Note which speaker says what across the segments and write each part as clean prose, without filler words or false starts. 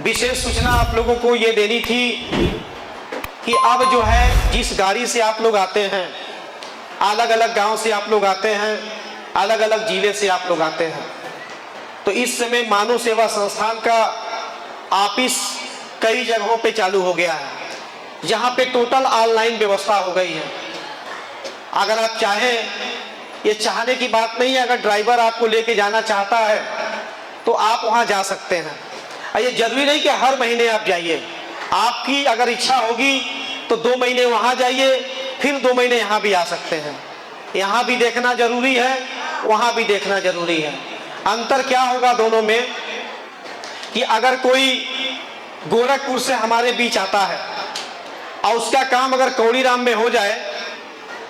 Speaker 1: विशेष सूचना आप लोगों को ये देनी थी कि अब जो है जिस गाड़ी से आप लोग आते हैं, अलग अलग गांव से आप लोग आते हैं, अलग अलग जिले से आप लोग आते हैं, तो इस समय मानव सेवा संस्थान का ऑफिस कई जगहों पे चालू हो गया है, जहां पे टोटल ऑनलाइन व्यवस्था हो गई है। अगर आप चाहें, ये चाहने की बात नहीं है, अगर ड्राइवर आपको लेके जाना चाहता है तो आप वहां जा सकते हैं। ये जरूरी नहीं कि हर महीने आप जाइए, आपकी अगर इच्छा होगी तो 2 महीने वहां जाइए, फिर 2 महीने यहाँ भी आ सकते हैं। यहाँ भी देखना जरूरी है, वहां भी देखना जरूरी है। अंतर क्या होगा दोनों में कि अगर कोई गोरखपुर से हमारे बीच आता है और उसका काम अगर कौड़ीराम में हो जाए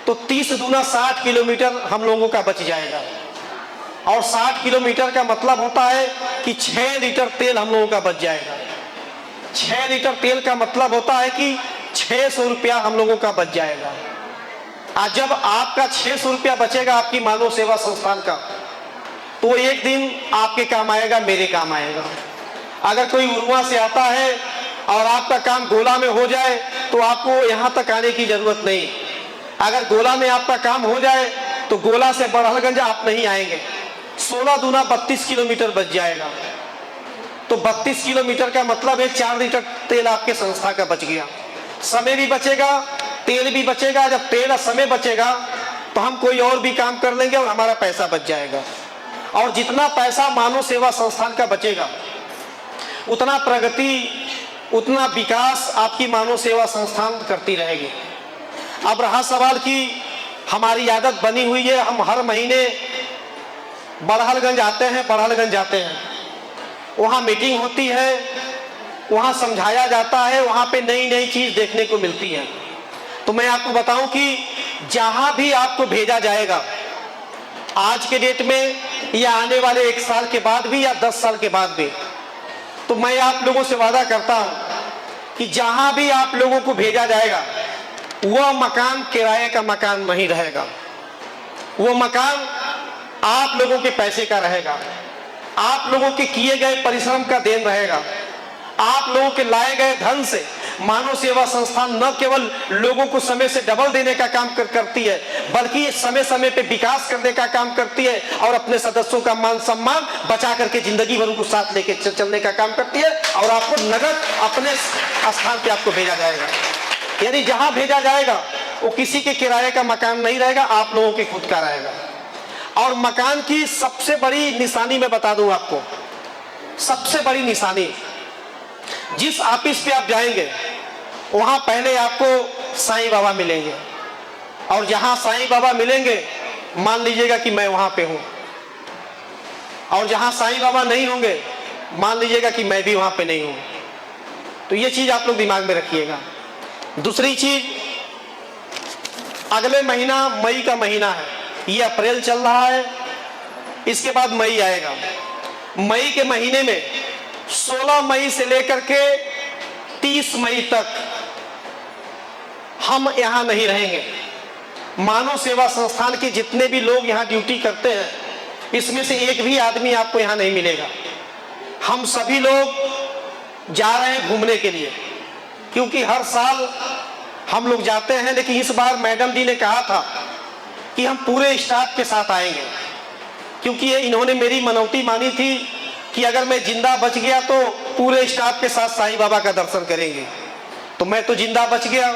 Speaker 1: तो 30 दूना 60 किलोमीटर हम लोगों का बच जाएगा। और 60 किलोमीटर का मतलब होता है कि 6 लीटर तेल हम लोगों का बच जाएगा। 6 लीटर तेल का मतलब होता है कि 600 रुपया हम लोगों का बच जाएगा। आज जब आपका 600 रुपया बचेगा आपकी मानव सेवा संस्थान का, तो एक दिन आपके काम आएगा, मेरे काम आएगा। अगर कोई उरुआ से आता है और आपका काम गोला में हो जाए तो आपको यहाँ तक आने की जरूरत नहीं। अगर गोला में आपका काम हो जाए तो गोला से बड़हलगंज आप नहीं आएंगे। 16 दूना 32 किलोमीटर बच जाएगा। तो 32 किलोमीटर का मतलब है 4 लीटर तेल आपके संस्था का बच गया। समय भी बचेगा, तेल भी बचेगा। जब तेल और समय बचेगा तो हम कोई और भी काम कर लेंगे और हमारा पैसा बच जाएगा। और जितना पैसा मानव सेवा संस्थान का बचेगा, उतना प्रगति, उतना विकास आपकी मानव सेवा संस्थान करती रहेगी। अब रहा सवाल कि हमारी आदत बनी हुई है, हम हर महीने बड़हलगंज आते हैं, बड़हलगंज जाते हैं, वहाँ मीटिंग होती है, वहाँ समझाया जाता है, वहाँ पे नई नई चीज देखने को मिलती है। तो मैं आपको बताऊं कि जहां भी आपको भेजा जाएगा, आज के डेट में या आने वाले 1 साल के बाद भी या 10 साल के बाद भी, तो मैं आप लोगों से वादा करता हूं कि जहां भी आप लोगों को भेजा जाएगा वह मकान किराए का मकान नहीं रहेगा। वो मकान आप लोगों के पैसे का रहेगा, आप लोगों के किए गए परिश्रम का देन रहेगा। आप लोगों के लाए गए धन से मानव सेवा संस्थान न केवल लोगों को समय से डबल देने का काम करती है, बल्कि समय समय पे विकास करने का काम करती है और अपने सदस्यों का मान सम्मान बचा करके जिंदगी भर उनको साथ लेके चलने का काम करती है। और आपको नगद अपने स्थान पे आपको भेजा जाएगा। यानी जहां भेजा जाएगा वो किसी के किराए का मकान नहीं रहेगा, आप लोगों के खुद का रहेगा। और मकान की सबसे बड़ी निशानी मैं बता दूं आपको, सबसे बड़ी निशानी, जिस ऑफिस पे आप जाएंगे वहां पहले आपको साईं बाबा मिलेंगे। और जहां साईं बाबा मिलेंगे, मान लीजिएगा कि मैं वहां पे हूं, और जहां साईं बाबा नहीं होंगे, मान लीजिएगा कि मैं भी वहां पे नहीं हूं। तो ये चीज आप लोग दिमाग में रखिएगा। दूसरी चीज, अगले महीना मई का महीना है, ये अप्रैल चल रहा है, इसके बाद मई आएगा। मई के महीने में 16 मई से लेकर के 30 मई तक हम यहां नहीं रहेंगे। मानव सेवा संस्थान के जितने भी लोग यहां ड्यूटी करते हैं, इसमें से एक भी आदमी आपको यहां नहीं मिलेगा। हम सभी लोग जा रहे हैं घूमने के लिए, क्योंकि हर साल हम लोग जाते हैं, लेकिन इस बार मैडम जी ने कहा था कि हम पूरे स्टाफ के साथ आएंगे, क्योंकि इन्होंने मेरी मनौती मानी थी कि अगर मैं जिंदा बच गया तो पूरे स्टाफ के साथ साईं बाबा का दर्शन करेंगे। तो मैं तो जिंदा बच गया।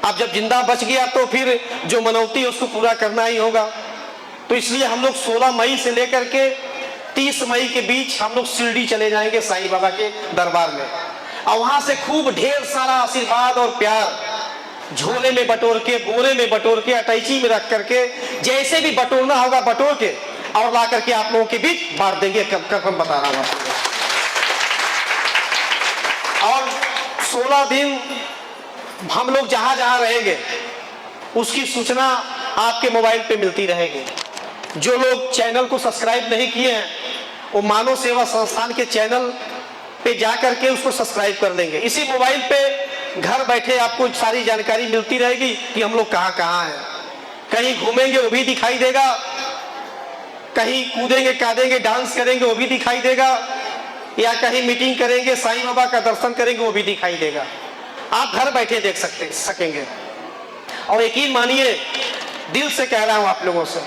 Speaker 1: अब जब जिंदा बच गया तो फिर जो मनौती है उसको पूरा करना ही होगा। तो इसलिए हम लोग 16 मई से लेकर के 30 मई के बीच हम लोग शिरडी चले जाएंगे साईं बाबा के दरबार में, और वहां से खूब ढेर सारा आशीर्वाद और प्यार झोले में बटोर के, बोरे में बटोर के, अटैची में रख करके, जैसे भी बटोरना होगा बटोर के और ला करके आप लोगों के बीच बांट देंगे। कब हम बता रहा हूं। और 16 दिन हम लोग जहां जहां रहेंगे उसकी सूचना आपके मोबाइल पे मिलती रहेगी। जो लोग चैनल को सब्सक्राइब नहीं किए हैं, वो मानव सेवा संस्थान के चैनल पे जाकर के उसको सब्सक्राइब कर लेंगे। इसी मोबाइल पे घर बैठे आपको सारी जानकारी मिलती रहेगी कि हम लोग कहां कहां हैं। कहीं घूमेंगे वो भी दिखाई देगा, कहीं कूदेंगे कादेंगे डांस करेंगे वो भी दिखाई देगा, या कहीं मीटिंग करेंगे, साईं बाबा का दर्शन करेंगे, वो भी दिखाई देगा। आप घर बैठे देख सकेंगे। और यकीन मानिए, दिल से कह रहा हूं आप लोगों से,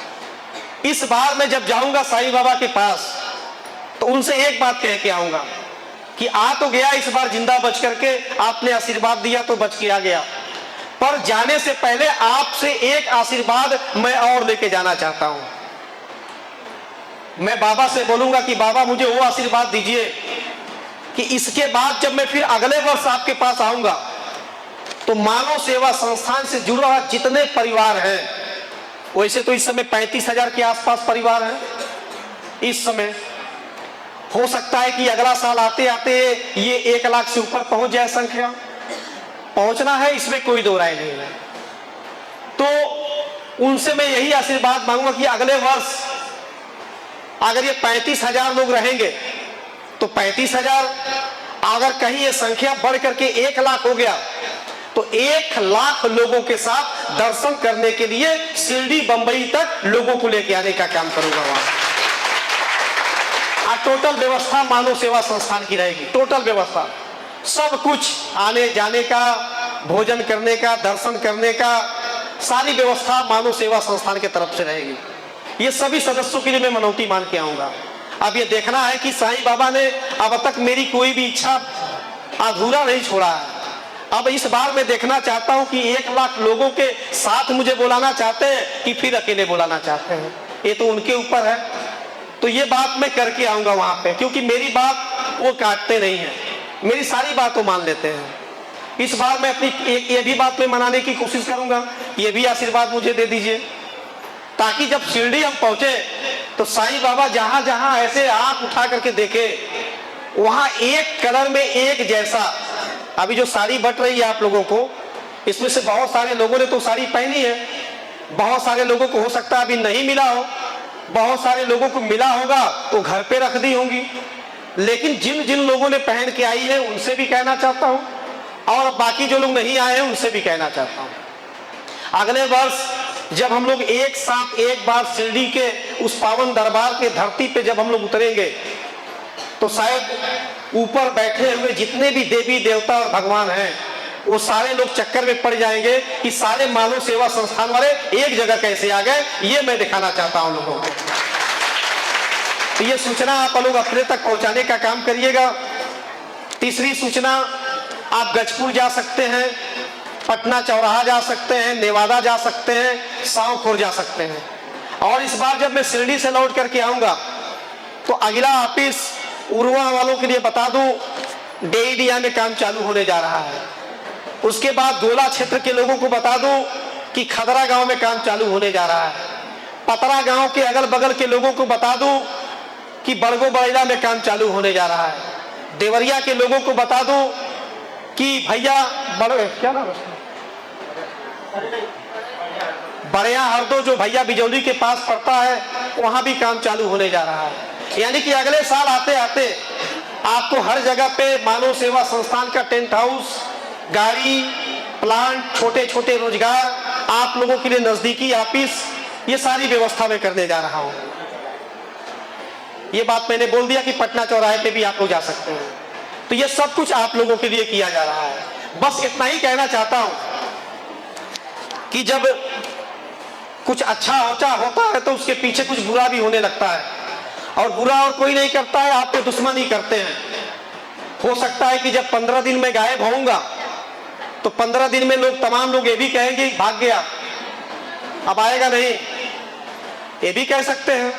Speaker 1: इस बार मैं जब जाऊंगा साईं बाबा के पास तो उनसे एक बात कह के आऊंगा कि आ तो गया इस बार जिंदा बच करके, आपने आशीर्वाद दिया तो बच के आ गया, पर जाने से पहले आपसे एक आशीर्वाद मैं और लेके जाना चाहता हूं। मैं बाबा से बोलूंगा कि बाबा मुझे वो आशीर्वाद दीजिए कि इसके बाद जब मैं फिर अगले वर्ष आपके पास आऊंगा तो मानव सेवा संस्थान से जुड़ा हुआ जितने परिवार हैं, वैसे तो इस समय 35,000 के आसपास परिवार हैं इस समय, हो सकता है कि अगला साल आते आते ये 1 लाख से ऊपर पहुंच जाए संख्या। पहुंचना है, इसमें कोई दो राय नहीं है। तो उनसे मैं यही आशीर्वाद मांगूंगा कि अगले वर्ष अगर ये 35,000 लोग रहेंगे तो 35,000, अगर कहीं ये संख्या बढ़ करके 1 लाख हो गया तो 1 लाख लोगों के साथ दर्शन करने के लिए शिरडी बंबई तक लोगों को लेके आने का काम करूंगा वहां। टोटल व्यवस्था मानव सेवा संस्थान की रहेगी, टोटल व्यवस्था, सब कुछ आने जाने का, भोजन करने का, दर्शन करने का, सारी व्यवस्था मानव सेवा संस्थान की तरफ से रहेगी। ये सभी सदस्यों के लिए मैं मनौती मान के आऊंगा। अब ये देखना है कि साईं बाबा ने अब तक मेरी कोई भी इच्छा अधूरा नहीं छोड़ा है। अब इस बार मैं देखना चाहता हूं कि 1 लाख लोगों के साथ मुझे बुलाना चाहते हैं कि फिर अकेले बुलाना चाहते हैं, ये तो उनके ऊपर है। तो ये बात मैं करके आऊंगा वहां पे, क्योंकि मेरी बात वो काटते नहीं है, मेरी सारी बात वो मान लेते हैं। इस बार मैं अपनी ये भी बात में मनाने की कोशिश करूंगा, ये भी आशीर्वाद मुझे दे दीजिए, ताकि जब शिरडी हम पहुंचे तो साईं बाबा जहां जहां ऐसे आंख उठा करके देखे, वहां एक कलर में एक जैसा। अभी जो साड़ी बट रही है आप लोगों को, इसमें से बहुत सारे लोगों ने तो साड़ी पहनी है, बहुत सारे लोगों को हो सकता है अभी नहीं मिला हो, बहुत सारे लोगों को मिला होगा तो घर पे रख दी होंगी। लेकिन जिन जिन लोगों ने पहन के आई है उनसे भी कहना चाहता हूं, और बाकी जो लोग नहीं आए हैं उनसे भी कहना चाहता हूं, अगले वर्ष जब हम लोग एक साथ एक बार शिरडी के उस पावन दरबार के धरती पे जब हम लोग उतरेंगे तो शायद ऊपर बैठे हुए जितने भी देवी देवता और भगवान हैं वो सारे लोग चक्कर में पड़ जाएंगे कि सारे मानव सेवा संस्थान वाले एक जगह कैसे आ गए। ये मैं दिखाना चाहता हूं लोगों को। तो ये सूचना आप लोग अपने तक पहुंचाने का काम करिएगा। तीसरी सूचना, आप गजपुर जा सकते हैं, पटना चौराहा जा सकते हैं, नेवादा जा सकते हैं, सावखोर जा सकते हैं। और इस बार जब मैं शिरडी से लौट करके आऊंगा तो अगला ऑफिस उरुआ वालों के लिए बता दूं, डेइडिया में काम चालू होने जा रहा है। उसके बाद गोला क्षेत्र के लोगों को बता दूं कि खदरा गांव में काम चालू होने जा रहा है। पतरा गांव के अगल बगल के लोगों को बता दूं कि बड़गो बड़ैला में काम चालू होने जा रहा है। देवरिया के लोगों को बता दूं कि भैया क्या नाम है, बड़िया हरदो जो भैया बिजौली के पास पड़ता है, वहां भी काम चालू होने जा रहा है। यानी कि अगले साल आते आते आपको हर जगह पे मानव सेवा संस्थान का टेंट हाउस, गाड़ी, प्लांट, छोटे छोटे रोजगार, आप लोगों के लिए नजदीकी ऑफिस, ये सारी व्यवस्था मैं करने जा रहा हूं। ये बात मैंने बोल दिया कि पटना चौराहे पे भी आप लोग जा सकते हैं। तो ये सब कुछ आप लोगों के लिए किया जा रहा है। बस इतना ही कहना चाहता हूं कि जब कुछ अच्छा होता है तो उसके पीछे कुछ बुरा भी होने लगता है, और बुरा और कोई नहीं करता है, आपके दुश्मन ही करते हैं। हो सकता है कि जब 15 दिन में गायब होऊंगा तो 15 दिन में लोग, तमाम लोग ये भी कहेंगे भाग गया, अब आएगा नहीं, ये भी कह सकते हैं।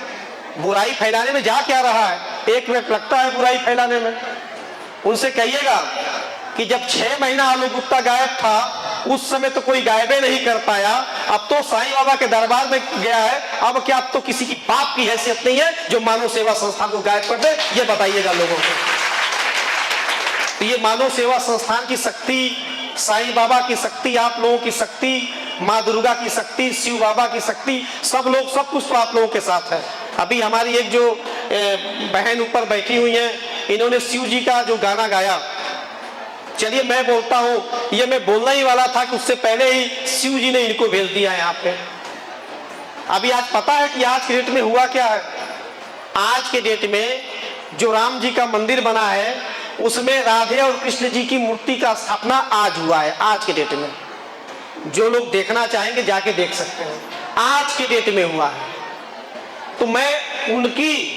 Speaker 1: बुराई फैलाने में जा क्या रहा है, 1 मिनट लगता है बुराई फैलाने में। उनसे कहिएगा कि जब 6 महीना आलू गुप्ता गायब था उस समय तो कोई गायबे नहीं कर पाया, अब तो साईं बाबा के दरबार में गया है, अब क्या अब तो किसी की बाप की हैसियत नहीं है जो मानव सेवा संस्थान को गायब कर दे। ये बताइएगा लोगों को। तो ये मानव सेवा संस्थान की शक्ति, साईं बाबा की शक्ति, आप लोगों की शक्ति, माँ दुर्गा की शक्ति, शिव बाबा की शक्ति, सब लोग, सब कुछ तो आप लोगों के साथ है। अभी हमारी एक जो बहन ऊपर बैठी हुई है, इन्होंने शिव जी का जो गाना गाया, चलिए मैं बोलता हूं, ये मैं बोलना ही वाला था कि उससे पहले ही शिव जी ने इनको भेज दिया यहाँ पे। अभी आज पता है कि आज के डेट में हुआ क्या है। आज के डेट में जो राम जी का मंदिर बना है उसमें राधे और कृष्ण जी की मूर्ति का स्थापना आज हुआ है। आज के डेट में जो लोग देखना चाहेंगे जाके देख सकते हैं, आज के डेट में हुआ है। तो मैं उनकी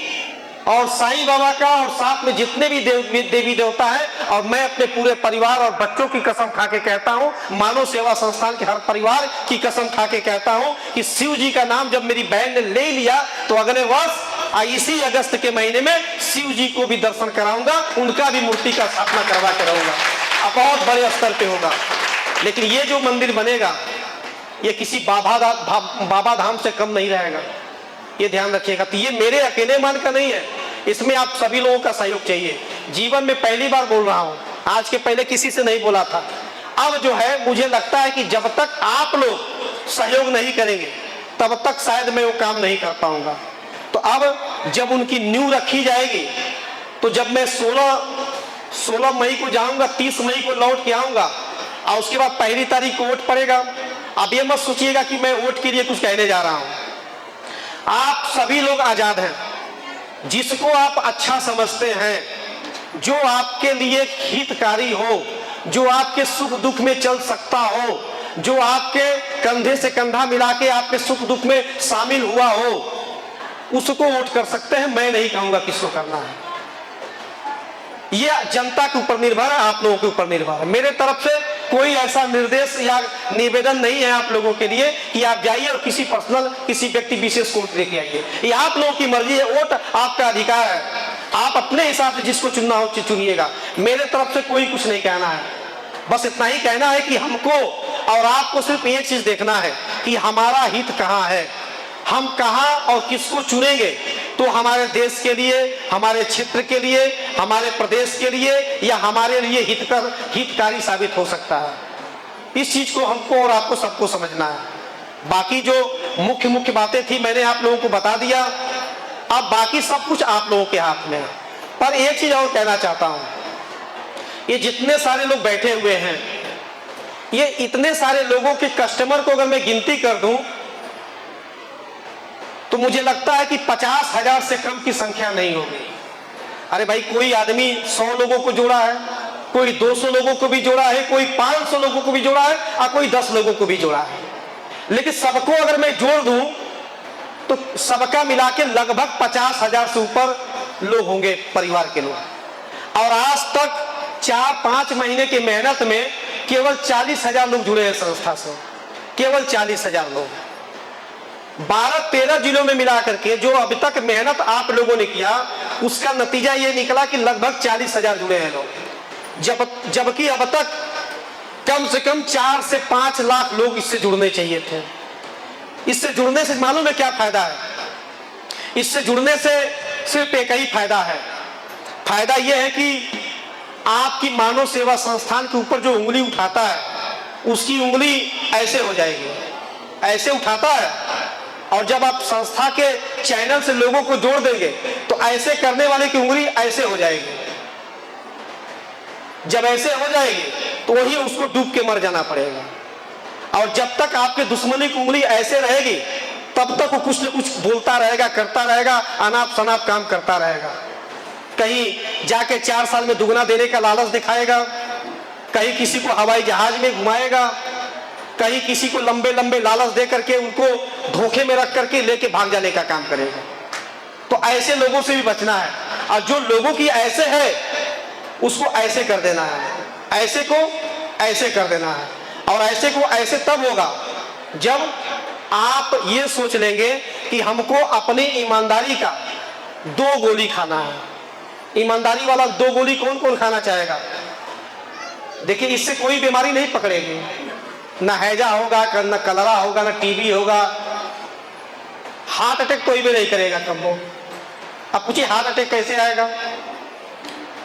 Speaker 1: और साईं बाबा का और साथ में जितने भी देवी देवता है, और मैं अपने पूरे परिवार और बच्चों की कसम खा के कहता हूं, मानव सेवा संस्थान के हर परिवार की कसम खा के कहता हूं कि शिव जी का नाम जब मेरी बहन ने ले लिया तो अगले वर्ष इसी अगस्त के महीने में शिव जी को भी दर्शन कराऊंगा, उनका भी मूर्ति का स्थापना करवा के रहूंगा। अब बहुत बड़े स्तर पे होगा। लेकिन ये जो मंदिर बनेगा ये किसी बाबा धाम से कम नहीं रहेगा, ये ध्यान रखिएगा। तो ये मेरे अकेले मन का नहीं है, इसमें आप सभी लोगों का सहयोग चाहिए। जीवन में पहली बार बोल रहा हूं, आज के पहले किसी से नहीं बोला था। अब जो है मुझे लगता है कि जब तक आप लोग सहयोग नहीं करेंगे तब तक शायद मैं वो काम नहीं कर पाऊंगा। तो अब जब उनकी नींव रखी जाएगी तो जब मैं 16 मई को जाऊंगा, 30 मई को लौट के आऊंगा और उसके बाद 1 तारीख को वोट पड़ेगा। अब ये मत सोचिएगा कि मैं वोट के लिए कुछ कहने जा रहा हूं। आप सभी लोग आजाद हैं, जिसको आप अच्छा समझते हैं, जो आपके लिए हितकारी हो, जो आपके सुख दुख में चल सकता हो, जो आपके कंधे से कंधा मिला के आपके सुख दुख में शामिल हुआ हो, उसको वोट कर सकते हैं। मैं नहीं कहूंगा किसको करना है, ये जनता के ऊपर निर्भर है, आप लोगों के ऊपर निर्भर है। मेरे तरफ से कोई ऐसा निर्देश या निवेदन नहीं है आप लोगों के लिए कि आप जाइए और किसी पर्सनल किसी व्यक्ति विशेष को वोट देके आइए। ये आप लोगों की मर्जी है, वोट आपका अधिकार है, आप अपने हिसाब से जिसको चुनना हो चुनिएगा। मेरे तरफ से कोई कुछ नहीं कहना है, बस इतना ही कहना है कि हमको और आपको सिर्फ एक चीज देखना है कि हमारा हित कहाँ है, हम कहाँ और किसको चुनेंगे तो हमारे देश के लिए, हमारे क्षेत्र के लिए, हमारे प्रदेश के लिए या हमारे लिए हितकारी साबित हो सकता है। इस चीज को हमको और आपको सबको समझना है। बाकी जो मुख्य बातें थी मैंने आप लोगों को बता दिया, अब बाकी सब कुछ आप लोगों के हाथ में है। पर एक चीज और कहना चाहता हूं, ये जितने सारे लोग बैठे हुए हैं, ये इतने सारे लोगों के कस्टमर को अगर मैं गिनती कर दूं तो मुझे लगता है कि 50,000 से कम की संख्या नहीं होगी। अरे भाई, कोई आदमी 100 लोगों को जोड़ा है, कोई 200 लोगों को भी जोड़ा है, कोई 500 लोगों को भी जोड़ा है और कोई 10 लोगों को भी जोड़ा है। लेकिन सबको अगर मैं जोड़ दूं तो सबका मिला के लगभग 50,000 से ऊपर लोग होंगे, परिवार के लोग। और आज तक 4-5 महीने की मेहनत में केवल 40,000 लोग जुड़े हैं संस्था से, केवल 40,000 लोग। 12-13 जिलों में मिला करके जो अभी तक मेहनत आप लोगों ने किया उसका नतीजा ये निकला कि लगभग 40,000 जुड़े हैं लोग, जबकि अब तक कम से कम 4 से 5 लाख लोग इससे जुड़ने चाहिए थे। इससे जुड़ने से मालूम है क्या फायदा है? इससे जुड़ने से सिर्फ एक ही फायदा है, फायदा यह है कि आपकी मानव सेवा संस्थान के ऊपर जो उंगली उठाता है उसकी उंगली ऐसे हो जाएगी, ऐसे उठाता है। और जब आप संस्था के चैनल से लोगों को जोड़ देंगे तो ऐसे करने वाले की उंगली ऐसे हो जाएगी। जब ऐसे हो जाएगी तो वही उसको डूब के मर जाना पड़ेगा। और जब तक आपके दुश्मनी की उंगली ऐसे रहेगी तब तक वो कुछ न कुछ बोलता रहेगा, करता रहेगा, अनाप शनाप काम करता रहेगा। कहीं जाके 4 साल में दुगना देने का लालच दिखाएगा, कहीं किसी को हवाई जहाज में घुमाएगा, कहीं किसी को लंबे लंबे लालच दे करके उनको धोखे में रख करके लेके भाग जाने का काम करेगा। तो ऐसे लोगों से भी बचना है। और जो लोगों की ऐसे है उसको ऐसे कर देना है, ऐसे को ऐसे कर देना है। और ऐसे को ऐसे तब होगा जब आप ये सोच लेंगे कि हमको अपनी ईमानदारी का 2 गोली खाना है। ईमानदारी वाला 2 गोली कौन कौन खाना चाहेगा? देखिए, इससे कोई बीमारी नहीं पकड़ेगी, ना हैजा होगा, ना कलरा होगा, ना टीबी होगा, हार्ट अटैक कोई भी नहीं करेगा कब। अब पूछिए हार्ट अटैक कैसे आएगा?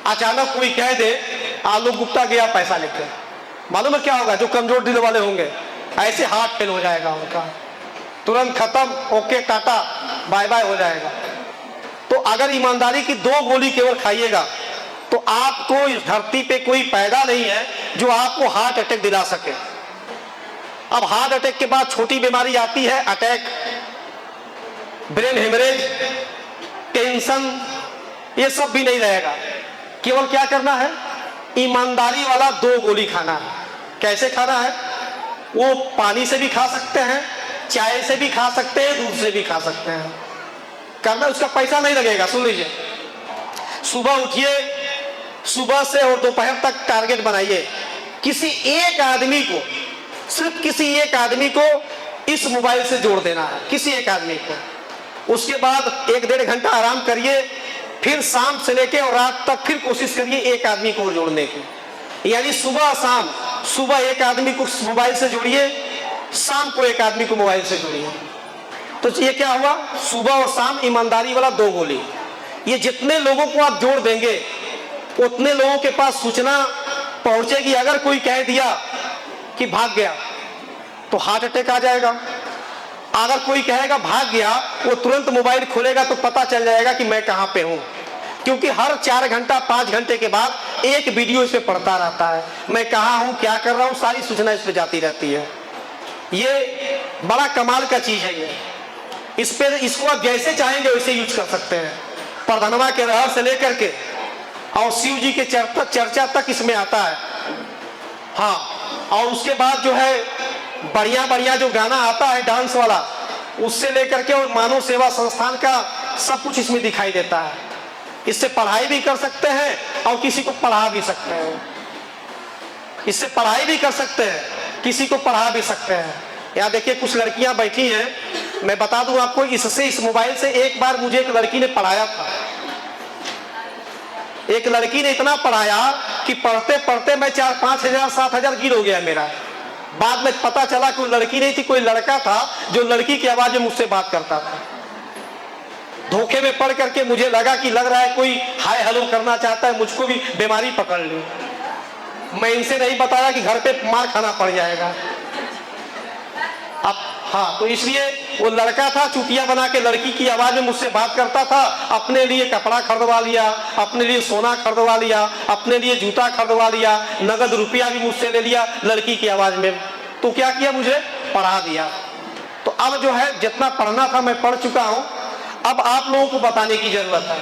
Speaker 1: अचानक कोई कह दे आलोक गुप्ता गया पैसा लेके, मालूम है क्या होगा? जो कमजोर दिल वाले होंगे ऐसे हार्ट फेल हो जाएगा उनका, तुरंत खत्म, ओके टाटा बाय बाय हो जाएगा। तो अगर ईमानदारी की 2 गोली केवल खाइएगा तो आपको इस धरती पे कोई पैदा नहीं है जो आपको हार्ट अटैक दिला सके। अब हार्ट अटैक के बाद छोटी बीमारी आती है, अटैक, ब्रेन हेमरेज, टेंशन, ये सब भी नहीं रहेगा। केवल क्या करना है, ईमानदारी वाला 2 गोली खाना है। कैसे खाना है? वो पानी से भी खा सकते हैं, चाय से भी खा सकते हैं, दूध से भी खा सकते हैं। करना, उसका पैसा नहीं लगेगा। सुन लीजिए, सुबह उठिए, सुबह से और दोपहर तक टारगेट बनाइए, किसी एक आदमी को, सिर्फ किसी एक आदमी को इस मोबाइल से जोड़ देना है, किसी एक आदमी को। उसके बाद 1-1.5 घंटा आराम करिए, फिर शाम से लेके और रात तक फिर कोशिश करिए एक आदमी को जोड़ने की। यानी सुबह शाम, सुबह एक आदमी को मोबाइल से जोड़िए, शाम को एक आदमी को मोबाइल से जोड़िए। तो ये क्या हुआ, सुबह और शाम ईमानदारी वाला 2 गोली। ये जितने लोगों को आप जोड़ देंगे उतने लोगों के पास सूचना पहुंचेगी। अगर कोई कह दिया कि भाग गया तो हार्ट अटैक आ जाएगा। अगर कोई कहेगा भाग गया, वो तुरंत मोबाइल खोलेगा तो पता चल जाएगा कि मैं कहां पे हूं, क्योंकि हर 4 घंटा 5 घंटे के बाद एक वीडियो इस पे पड़ता रहता है, मैं कहां हूं, क्या कर रहा हूं, सारी सूचना इस पे जाती रहती है। ये बड़ा कमाल का चीज है। ये इस पे, इसको आप जैसे चाहेंगे वैसे यूज कर सकते हैं। प्रधानवा के रहस्य से लेकर के और शिव जी के चर्चा तक इसमें आता है। हाँ, और उसके बाद जो है बढ़िया बढ़िया जो गाना आता है डांस वाला, उससे लेकर के और मानव सेवा संस्थान का सब कुछ इसमें दिखाई देता है। इससे पढ़ाई भी कर सकते हैं और किसी को पढ़ा भी सकते हैं। इससे पढ़ाई भी कर सकते हैं, किसी को पढ़ा भी सकते हैं। यहाँ देखिए कुछ लड़कियां बैठी हैं, मैं बता दूं आपको, इससे, इस मोबाइल से एक बार मुझे एक लड़की ने पढ़ाया था। एक लड़की ने इतना पढ़ाया कि पढ़ते पढ़ते मैं 4-5 हजार 7 हजार गिर हो गया मेरा। बाद में पता चला कि वो लड़की नहीं थी, कोई लड़का था जो लड़की की आवाज में मुझसे बात करता था। धोखे में पढ़ करके मुझे लगा कि लग रहा है कोई हाय हेलो करना चाहता है, मुझको भी बीमारी पकड़ ली। मैं इनसे नहीं बताया कि घर पे मार खाना पड़ जाएगा। अब हाँ, तो इसलिए वो लड़का था, चुटिया बना के लड़की की आवाज में मुझसे बात करता था। अपने लिए कपड़ा खरीदवा लिया, अपने लिए सोना खरीदवा लिया, अपने लिए जूता खरीदवा लिया, नगद रुपया भी मुझसे ले लिया लड़की की आवाज में। तो क्या किया, मुझे पढ़ा दिया। तो अब जो है जितना पढ़ना था मैं पढ़ चुका हूं, अब आप लोगों को बताने की जरूरत है।